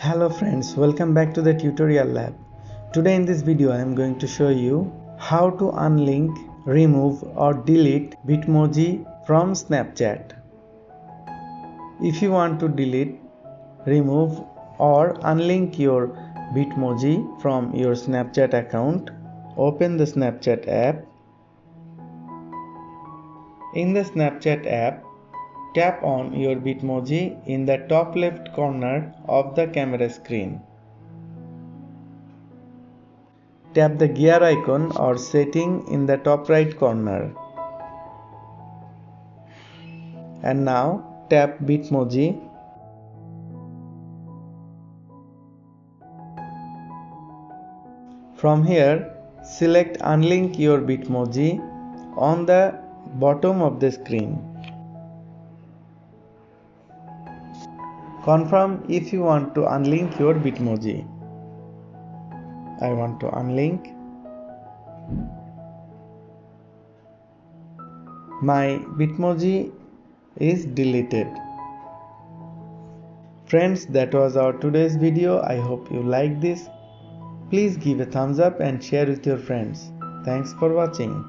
Hello friends, welcome back to the tutorial lab. Today in this video I am going to show you how to unlink, remove or delete Bitmoji from Snapchat. If you want to delete, remove or unlink your Bitmoji from your Snapchat account, open the Snapchat app. In the Snapchat app, tap on your Bitmoji in the top left corner of the camera screen. Tap the gear icon or setting in the top right corner. And now tap Bitmoji. From here, select Unlink your Bitmoji on the bottom of the screen. Confirm if you want to unlink your Bitmoji. I want to unlink. My Bitmoji is deleted. Friends, that was our today's video. I hope you liked this. Please give a thumbs up and share with your friends. Thanks for watching.